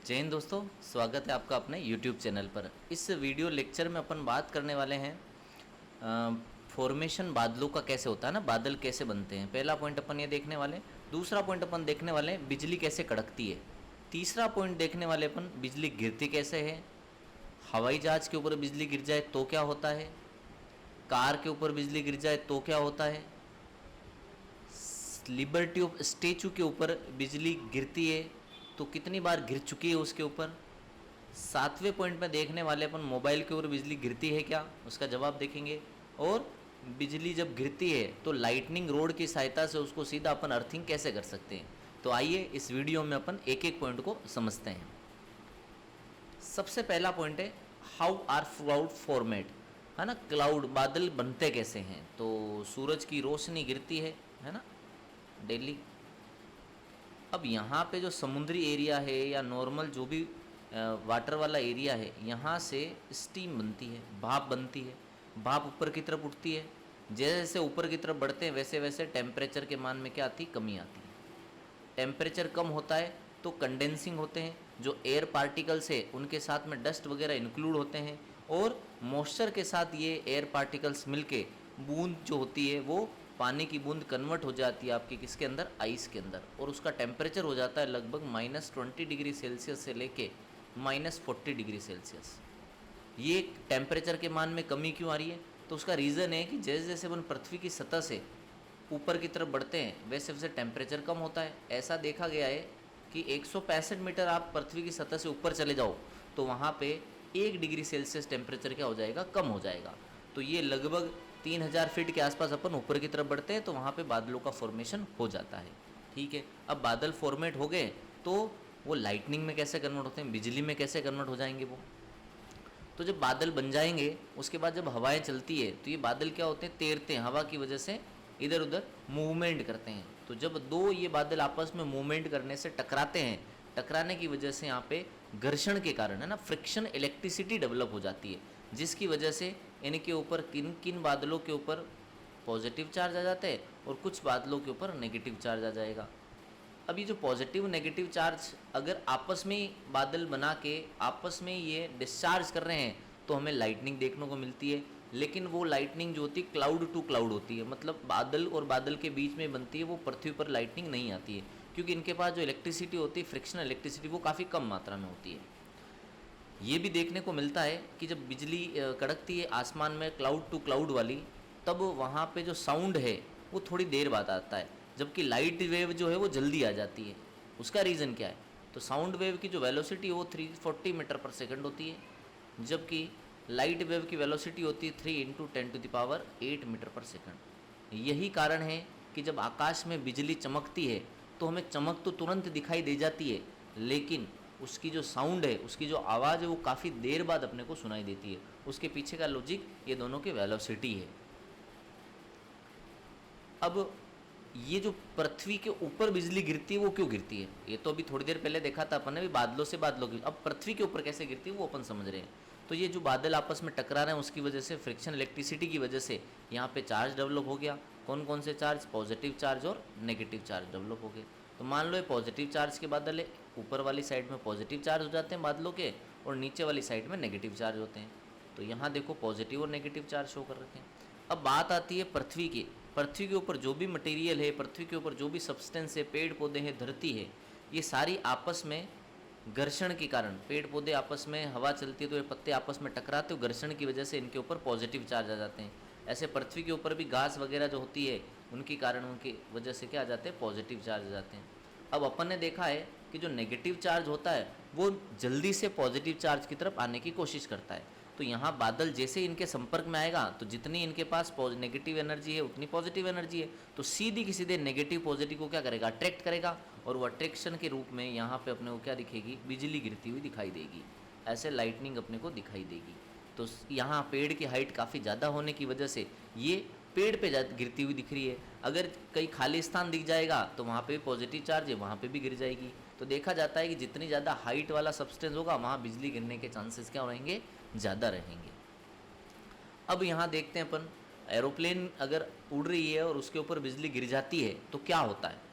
जय हिंद दोस्तों, स्वागत है आपका अपने YouTube चैनल पर। इस वीडियो लेक्चर में अपन बात करने वाले हैं फॉर्मेशन बादलों का कैसे होता है ना, बादल कैसे बनते हैं। पहला पॉइंट अपन ये देखने वाले हैं। दूसरा पॉइंट अपन देखने वाले हैं बिजली कैसे कड़कती है। तीसरा पॉइंट देखने वाले अपन बिजली गिरती कैसे है। हवाई जहाज़ के ऊपर बिजली गिर जाए तो क्या होता है। कार के ऊपर बिजली गिर जाए तो क्या होता है। लिबर्टी ऑफ स्टैचू के ऊपर बिजली गिरती है तो कितनी बार गिर चुकी है उसके ऊपर। सातवें पॉइंट में देखने वाले अपन मोबाइल के ऊपर बिजली गिरती है क्या, उसका जवाब देखेंगे। और बिजली जब गिरती है तो लाइटनिंग रोड की सहायता से उसको सीधा अपन अर्थिंग कैसे कर सकते हैं। तो आइए इस वीडियो में अपन एक एक पॉइंट को समझते हैं। सबसे पहला पॉइंट है हाउ आर क्लाउड फॉर्मेट, है ना। क्लाउड बादल बनते कैसे हैं। तो सूरज की रोशनी गिरती है ना, डेली। अब यहाँ पे जो समुद्री एरिया है या नॉर्मल जो भी वाटर वाला एरिया है, यहाँ से स्टीम बनती है, भाप बनती है। भाप ऊपर की तरफ उठती है। जैसे जैसे ऊपर की तरफ बढ़ते हैं वैसे वैसे टेम्परेचर के मान में क्या आती है, कमी आती है। टेम्परेचर कम होता है तो कंडेंसिंग होते हैं, जो एयर पार्टिकल्स है उनके साथ में डस्ट वगैरह इंक्लूड होते हैं और मॉइस्चर के साथ ये एयर पार्टिकल्स मिलके बूंद जो होती है वो पानी की बूंद कन्वर्ट हो जाती है आपकी किसके अंदर, आइस के अंदर। और उसका टेम्परेचर हो जाता है लगभग -20 डिग्री सेल्सियस से लेके -40 डिग्री सेल्सियस। ये टेम्परेचर के मान में कमी क्यों आ रही है, तो उसका रीज़न है कि जैसे जैसे अपन पृथ्वी की सतह से ऊपर की तरफ बढ़ते हैं वैसे वैसे टेम्परेचर कम होता है। ऐसा देखा गया है कि 165 मीटर आप पृथ्वी की सतह से ऊपर चले जाओ तो वहाँ पे 1 डिग्री सेल्सियस टेम्परेचर क्या हो जाएगा, कम हो जाएगा। तो ये लगभग 3000 फीट के आसपास अपन ऊपर की तरफ बढ़ते हैं तो वहाँ पे बादलों का फॉर्मेशन हो जाता है। ठीक है, अब बादल फॉर्मेट हो गए तो वो लाइटनिंग में कैसे कन्वर्ट होते हैं, बिजली में कैसे कन्वर्ट हो जाएंगे वो। तो जब बादल बन जाएंगे उसके बाद जब हवाएं चलती है तो ये बादल क्या होते हैं, तैरते हैं, हवा की वजह से इधर उधर मूवमेंट करते हैं। तो जब दो ये बादल आपस में मूवमेंट करने से टकराते हैं, टकराने की वजह से यहाँ पे घर्षण के कारण, है ना, फ्रिक्शन इलेक्ट्रिसिटी डेवलप हो जाती है, जिसकी वजह से इनके ऊपर किन किन बादलों के ऊपर पॉजिटिव चार्ज आ जाता है और कुछ बादलों के ऊपर नेगेटिव चार्ज आ जाएगा। अब ये जो पॉजिटिव नेगेटिव चार्ज अगर आपस में बादल बना के आपस में ये डिस्चार्ज कर रहे हैं तो हमें लाइटनिंग देखने को मिलती है। लेकिन वो लाइटनिंग जो होती है क्लाउड टू क्लाउड होती है, मतलब बादल और बादल के बीच में बनती है, वो पृथ्वी पर लाइटनिंग नहीं आती है क्योंकि इनके पास जो इलेक्ट्रिसिटी होती है, फ्रिक्शनल इलेक्ट्रिसिटी, वो काफ़ी कम मात्रा में होती है। ये भी देखने को मिलता है कि जब बिजली कड़कती है आसमान में क्लाउड टू क्लाउड वाली, तब वहाँ पे जो साउंड है वो थोड़ी देर बाद आता है, जबकि लाइट वेव जो है वो जल्दी आ जाती है। उसका रीज़न क्या है, तो साउंड वेव की जो वेलोसिटी है वो 340 मीटर पर सेकंड होती है, जबकि लाइट वेव की वेलोसिटी होती है 3 × 10⁸ मीटर पर सेकंड। यही कारण है कि जब आकाश में बिजली चमकती है तो हमें चमक तो तुरंत दिखाई दे जाती है, लेकिन उसकी जो साउंड है, उसकी जो आवाज़ है वो काफ़ी देर बाद अपने को सुनाई देती है। उसके पीछे का लॉजिक ये दोनों की वेलोसिटी है। अब ये जो पृथ्वी के ऊपर बिजली गिरती है वो क्यों गिरती है, ये तो अभी थोड़ी देर पहले देखा था अपन ने भी, बादलों से बादलों की। अब पृथ्वी के ऊपर कैसे गिरती है वो अपन समझ रहे हैं। तो ये जो बादल आपस में टकरा रहे हैं उसकी वजह से, फ्रिक्शन इलेक्ट्रिसिटी की वजह से यहाँ पे चार्ज डेवलप हो गया। कौन कौन से चार्ज, पॉजिटिव चार्ज और नेगेटिव चार्ज डेवलप हो गए। तो मान लो ये पॉजिटिव चार्ज के बादल है, ऊपर वाली साइड में पॉजिटिव चार्ज हो जाते हैं बादलों के और नीचे वाली साइड में नेगेटिव चार्ज होते हैं। तो यहाँ देखो पॉजिटिव और नेगेटिव चार्ज शो कर रखे हैं। अब बात आती है पृथ्वी की। पृथ्वी के ऊपर जो भी मटेरियल है, पृथ्वी के ऊपर जो भी सब्सटेंस है, पेड़ पौधे हैं, धरती है, ये सारी आपस में घर्षण के कारण, पेड़ पौधे आपस में, हवा चलती है तो ये पत्ते आपस में टकराते हैं, घर्षण की वजह से इनके ऊपर पॉजिटिव चार्ज आ जाते हैं। ऐसे पृथ्वी के ऊपर भी घास वगैरह जो होती है उनके कारण, उनकी वजह से क्या आ जाते हैं, पॉजिटिव चार्ज आ जाते हैं। अब अपन ने देखा है कि जो नेगेटिव चार्ज होता है वो जल्दी से पॉजिटिव चार्ज की तरफ आने की कोशिश करता है। तो यहाँ बादल जैसे इनके संपर्क में आएगा तो जितनी इनके पास नेगेटिव एनर्जी है उतनी पॉजिटिव एनर्जी है, तो सीधी की सीधे नेगेटिव पॉजिटिव को क्या करेगा, अट्रैक्ट करेगा। और वो अट्रैक्शन के रूप में यहाँ पे अपने को क्या दिखेगी, बिजली गिरती हुई दिखाई देगी। ऐसे लाइटनिंग अपने को दिखाई देगी। तो यहाँ पेड़ की हाइट काफ़ी ज़्यादा होने की वजह से ये पेड़ पे गिरती हुई दिख रही है। अगर कहीं खाली स्थान दिख जाएगा तो वहाँ पे पॉजिटिव चार्ज है, वहाँ पे भी गिर जाएगी। तो देखा जाता है कि जितनी ज़्यादा हाइट वाला सब्सटेंस होगा वहाँ बिजली गिरने के चांसेस क्या रहेंगे, ज़्यादा रहेंगे। अब यहाँ देखते हैं अपन, एरोप्लेन अगर उड़ रही है और उसके ऊपर बिजली गिर जाती है तो क्या होता है।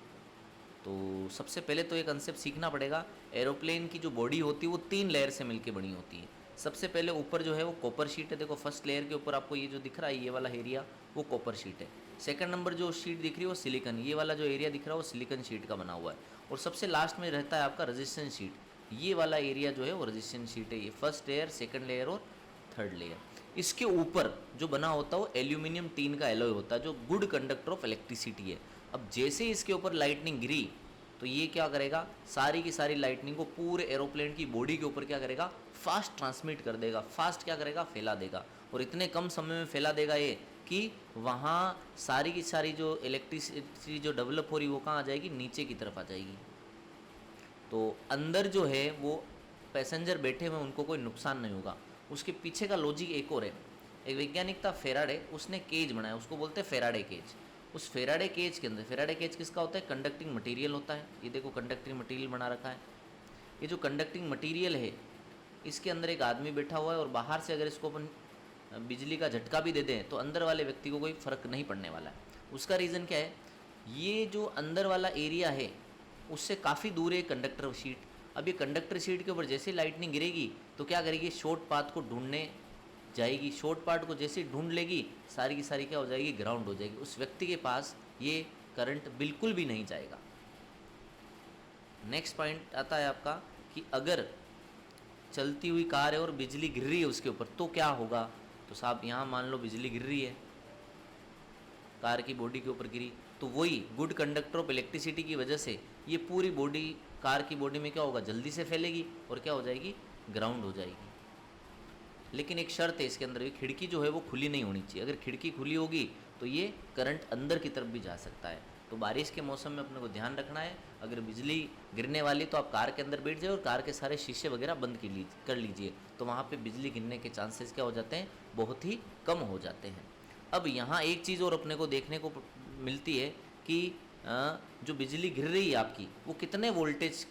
तो सबसे पहले तो ये कंसेप्ट सीखना पड़ेगा। एरोप्लेन की जो बॉडी होती है वो 3 लेयर से मिलके बनी होती है। सबसे पहले ऊपर जो है वो कॉपर शीट है, देखो फर्स्ट लेयर के ऊपर आपको ये जो दिख रहा है ये वाला एरिया वो कॉपर शीट है। सेकंड नंबर जो शीट दिख रही है वो सिलिकॉन, ये वाला जो एरिया दिख रहा है वो सिलिकॉन शीट का बना हुआ है। और सबसे लास्ट में रहता है आपका रेजिस्टेंस शीट, ये वाला एरिया जो है वो रेजिस्टेंस शीट है। ये फर्स्ट लेयर, सेकंड लेयर और थर्ड लेयर। इसके ऊपर जो बना होता है वो एल्यूमिनियम टीन का एलॉय होता है जो गुड कंडक्टर ऑफ इलेक्ट्रिसिटी है। अब जैसे ही इसके ऊपर लाइटनिंग गिरी तो ये क्या करेगा, सारी की सारी लाइटनिंग को पूरे एरोप्लेन की बॉडी के ऊपर क्या करेगा, फास्ट ट्रांसमिट कर देगा, फास्ट क्या करेगा, फैला देगा। और इतने कम समय में फैला देगा ये कि वहाँ सारी की सारी जो इलेक्ट्रिसिटी जो डेवलप हो रही वो कहाँ आ जाएगी, नीचे की तरफ आ जाएगी। तो अंदर जो है वो पैसेंजर बैठे हुए उनको कोई नुकसान नहीं होगा। उसके पीछे का लॉजिक एक और है। एक वैज्ञानिक था फेराडे, उसने केज बनाया, उसको बोलते हैं फेराडे केज। उस फेराडे केज के अंदर, फेराडे केज किसका होता है, कंडक्टिंग मटेरियल होता है। ये देखो कंडक्टिंग मटेरियल बना रखा है। ये जो कंडक्टिंग मटेरियल है इसके अंदर एक आदमी बैठा हुआ है और बाहर से अगर इसको अपन बिजली का झटका भी दे दें तो अंदर वाले व्यक्ति को कोई फ़र्क नहीं पड़ने वाला है। उसका रीज़न क्या है, ये जो अंदर वाला एरिया है उससे काफ़ी दूर है कंडक्टर शीट। अब ये कंडक्टर शीट के ऊपर जैसे लाइटनिंग गिरेगी तो क्या करेगी, शॉर्ट पाथ को ढूंढने जाएगी। शॉर्ट पाथ को जैसे ढूंढ लेगी सारी की सारी क्या हो जाएगी, ग्राउंड हो जाएगी। उस व्यक्ति के पास ये करंट बिल्कुल भी नहीं जाएगा। नेक्स्ट पॉइंट आता है आपका कि अगर चलती हुई कार है और बिजली गिर रही है उसके ऊपर तो क्या होगा। तो साहब यहाँ मान लो बिजली गिर रही है, कार की बॉडी के ऊपर गिरी, तो वही गुड कंडक्टर ऑफ इलेक्ट्रिसिटी की वजह से ये पूरी बॉडी, कार की बॉडी में क्या होगा, जल्दी से फैलेगी और क्या हो जाएगी, ग्राउंड हो जाएगी। लेकिन एक शर्त है इसके अंदर, ये खिड़की जो है वो खुली नहीं होनी चाहिए। अगर खिड़की खुली होगी तो ये करंट अंदर की तरफ भी जा सकता है। तो बारिश के मौसम में अपने को ध्यान रखना है, अगर बिजली गिरने वाली तो आप कार के अंदर बैठ जाए और कार के सारे शीशे वगैरह बंद कर लीजिए, तो वहाँ पे बिजली गिरने के चांसेस क्या हो जाते हैं, बहुत ही कम हो जाते हैं। अब यहाँ एक चीज़ और अपने को देखने को मिलती है कि जो बिजली गिर रही है आपकी वो कितने वोल्टेज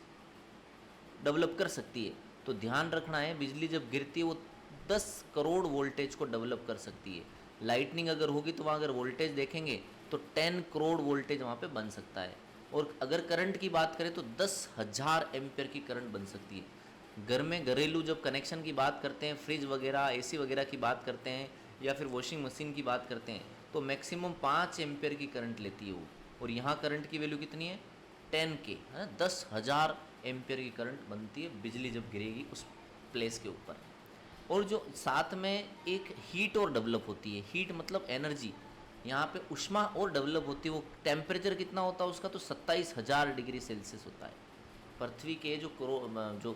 डेवलप कर सकती है। तो ध्यान रखना है, बिजली जब गिरती है वो 10 करोड़ वोल्टेज को डेवलप कर सकती है। लाइटनिंग अगर होगी तो वहाँ अगर वोल्टेज देखेंगे तो 10 करोड़ वोल्टेज वहाँ पे बन सकता है। और अगर करंट की बात करें तो 10,000 एम्पियर की करंट बन सकती है। घर में घरेलू जब कनेक्शन की बात करते हैं, फ्रिज वगैरह, एसी वगैरह की बात करते हैं या फिर वॉशिंग मशीन की बात करते हैं तो मैक्सिमम 5 एम्पियर की करंट लेती है वो। और यहाँ करंट की वैल्यू कितनी है, 10K है, 10,000 एम्पियर की करंट बनती है बिजली जब गिरेगी उस प्लेस के ऊपर। और जो साथ में एक हीट और डेवलप होती है, हीट मतलब एनर्जी, यहाँ पे उष्मा और डेवलप होती है। वो टेम्परेचर कितना होता है उसका, तो 27,000 डिग्री सेल्सियस होता है। पृथ्वी के जो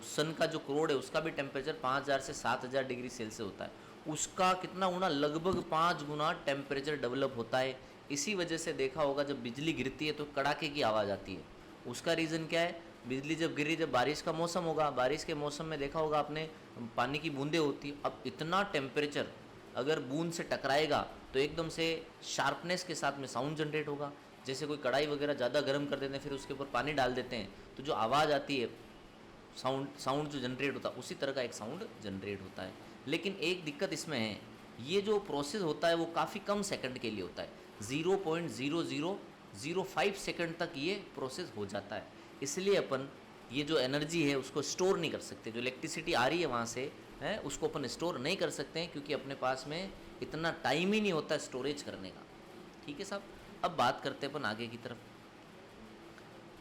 सन का जो करोड़ है उसका भी टेम्परेचर 5,000 से 7,000 डिग्री सेल्सियस होता है। उसका कितना गुना, लगभग 5 गुना टेम्परेचर डेवलप होता है। इसी वजह से देखा होगा जब बिजली गिरती है तो कड़ाके की आवाज़ आती है। उसका रीज़न क्या है, बिजली जब गिरी, जब बारिश का मौसम होगा, बारिश के मौसम में देखा होगा आपने पानी की बूंदें होती है। अब इतना टेम्परेचर अगर बूंद से टकराएगा तो एकदम से शार्पनेस के साथ में साउंड जनरेट होगा। जैसे कोई कढ़ाई वगैरह ज़्यादा गर्म कर देते हैं फिर उसके ऊपर पानी डाल देते हैं तो जो आवाज़ आती है, साउंड जो जनरेट होता है उसी तरह का एक साउंड जनरेट होता है। लेकिन एक दिक्कत इसमें है, ये जो प्रोसेस होता है वो काफ़ी कम सेकंड के लिए होता है, 0.0005 सेकंड तक ये प्रोसेस हो जाता है। इसलिए अपन ये जो एनर्जी है उसको स्टोर नहीं कर सकते, जो इलेक्ट्रिसिटी आ रही है वहाँ से है उसको अपन स्टोर नहीं कर सकते हैं क्योंकि अपने पास में इतना टाइम ही नहीं होता स्टोरेज करने का। ठीक है साहब, अब बात करते हैं अपन आगे की तरफ।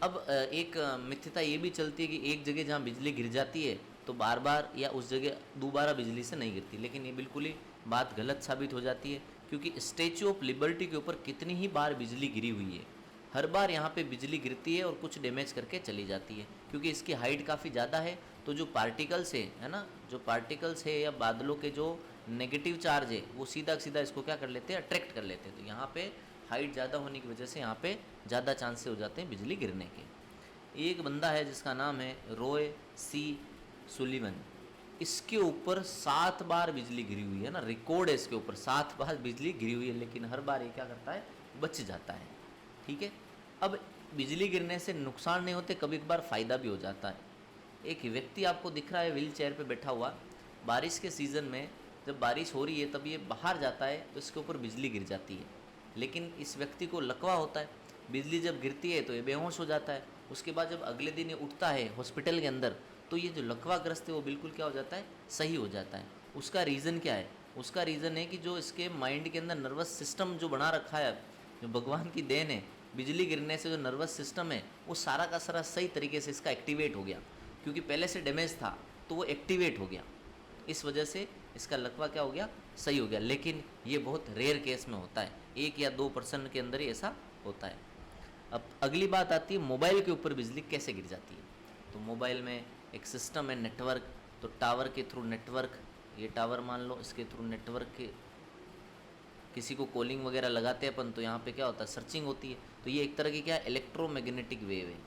अब एक मिथ्यता ये भी चलती है कि एक जगह जहाँ बिजली गिर जाती है तो बार बार या उस जगह दोबारा बिजली से नहीं गिरती, लेकिन ये बिल्कुल ही बात गलत साबित हो जाती है क्योंकि स्टैचू ऑफ लिबर्टी के ऊपर कितनी ही बार बिजली गिरी हुई है। हर बार यहाँ पे बिजली गिरती है और कुछ डैमेज करके चली जाती है क्योंकि इसकी हाइट काफ़ी ज़्यादा है। तो जो पार्टिकल्स है ना, जो पार्टिकल्स है या बादलों के जो नेगेटिव चार्ज है वो सीधा सीधा इसको क्या कर लेते हैं, अट्रैक्ट कर लेते हैं। तो यहाँ पे हाइट ज़्यादा होने की वजह से यहाँ पे ज़्यादा चांसेस हो जाते हैं बिजली गिरने के। एक बंदा है जिसका नाम है रॉय सी सुलिवन, इसके ऊपर 7 बार बिजली गिरी हुई है ना, रिकॉर्ड है इसके ऊपर 7 बार बिजली गिरी हुई है, लेकिन हर बार ये क्या करता है, बच जाता है। ठीक है, अब बिजली गिरने से नुकसान नहीं होते, कभी कभार फ़ायदा भी हो जाता है। एक व्यक्ति आपको दिख रहा है व्हील चेयर पर बैठा हुआ, बारिश के सीज़न में जब बारिश हो रही है तब ये बाहर जाता है तो इसके ऊपर बिजली गिर जाती है, लेकिन इस व्यक्ति को लकवा होता है, बिजली जब गिरती है तो ये बेहोश हो जाता है उसके बाद जब अगले दिन ये उठता है हॉस्पिटल के अंदर, तो ये जो लकवाग्रस्त है वो बिल्कुल क्या हो जाता है, सही हो जाता है। उसका रीज़न क्या है? उसका रीज़न है कि जो इसके माइंड के अंदर नर्वस सिस्टम जो बना रखा है, जो भगवान की देन है, बिजली गिरने से जो नर्वस सिस्टम है वो सारा का सारा सही तरीके से इसका एक्टिवेट हो गया, क्योंकि पहले से डैमेज था तो वो एक्टिवेट हो गया। इस वजह से इसका लकवा क्या हो गया, सही हो गया। लेकिन ये बहुत रेयर केस में होता है, 1 या 2% के अंदर ही ऐसा होता है। अब अगली बात आती है मोबाइल के ऊपर बिजली कैसे गिर जाती है। तो मोबाइल में एक सिस्टम है नेटवर्क, तो टावर के थ्रू नेटवर्क, ये टावर मान लो, इसके थ्रू नेटवर्क के किसी को कॉलिंग वगैरह लगाते हैं अपन, तो यहाँ पे क्या होता है, सर्चिंग होती है। तो ये एक तरह की क्या है, इलेक्ट्रोमैग्नेटिक वेव है,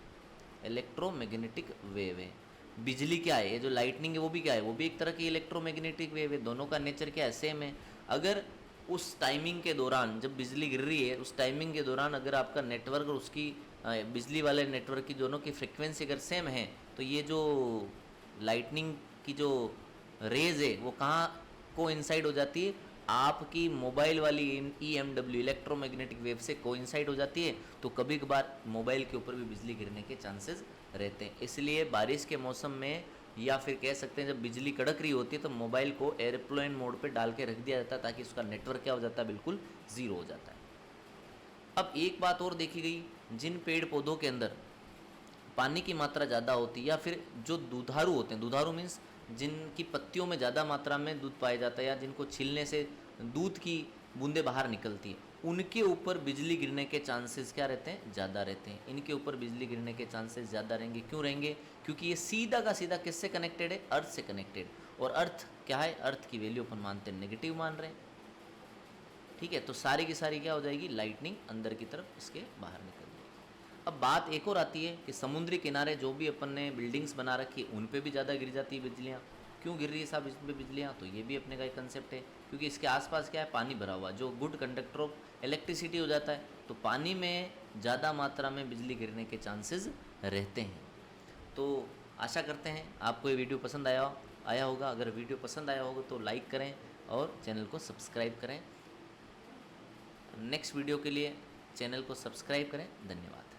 इलेक्ट्रोमैग्नेटिक वेव है। बिजली क्या है, ये जो लाइटनिंग है वो भी क्या है, वो भी एक तरह की इलेक्ट्रोमैग्नेटिक वेव है। दोनों का नेचर क्या है, सेम है। अगर उस टाइमिंग के दौरान जब बिजली गिर रही है, उस टाइमिंग के दौरान अगर आपका नेटवर्क और उसकी बिजली वाले नेटवर्क की दोनों की फ्रिक्वेंसी अगर सेम है, तो ये जो लाइटनिंग की जो रेज है वो कहाँ कोइंसाइड हो जाती है, आपकी मोबाइल वाली EMW इलेक्ट्रोमैग्नेटिक वेव से कोइंसाइड हो जाती है। तो कभी कभार मोबाइल के ऊपर भी बिजली गिरने के चांसेस रहते हैं। इसलिए बारिश के मौसम में या फिर कह सकते हैं जब बिजली कड़क रही होती है तो मोबाइल को एयरप्लेन मोड पे डाल के रख दिया जाता है, ताकि उसका नेटवर्क क्या हो जाता है, बिल्कुल ज़ीरो हो जाता है। अब एक बात और देखी गई, जिन पेड़ पौधों के अंदर पानी की मात्रा ज़्यादा होती है, या फिर जो दुधारू होते हैं, दुधारू मीन्स जिनकी पत्तियों में ज़्यादा मात्रा में दूध पाया जाता है, या जिनको छीलने से दूध की बूंदें बाहर निकलती हैं, उनके ऊपर बिजली गिरने के चांसेस क्या रहते हैं, ज़्यादा रहते हैं। इनके ऊपर बिजली गिरने के चांसेस ज़्यादा रहेंगे। क्यों रहेंगे? क्योंकि ये सीधा का सीधा किससे कनेक्टेड है, अर्थ से कनेक्टेड। और अर्थ क्या है, अर्थ की वैल्यू अपन मानते हैं नेगेटिव मान रहे हैं, ठीक है। तो सारी की सारी क्या हो जाएगी, लाइटनिंग अंदर की तरफ इसके बाहर निकल जाएगी। अब बात एक और आती है कि समुद्री किनारे जो भी अपन ने बिल्डिंग्स बना रखी है उन पे भी ज़्यादा गिर जाती है बिजलियाँ। क्यों गिर रही है साहब इस पे बिजलियाँ, तो ये भी अपने का एक कंसेप्ट है, क्योंकि इसके आसपास क्या है, पानी भरा हुआ, जो गुड कंडक्टर ऑफ इलेक्ट्रिसिटी हो जाता है। तो पानी में ज़्यादा मात्रा में बिजली गिरने के चांसेस रहते हैं। तो आशा करते हैं आपको ये वीडियो पसंद आया होगा। अगर वीडियो पसंद आया होगा तो लाइक करें और चैनल को सब्सक्राइब करें। नेक्स्ट वीडियो के लिए चैनल को सब्सक्राइब करें। धन्यवाद।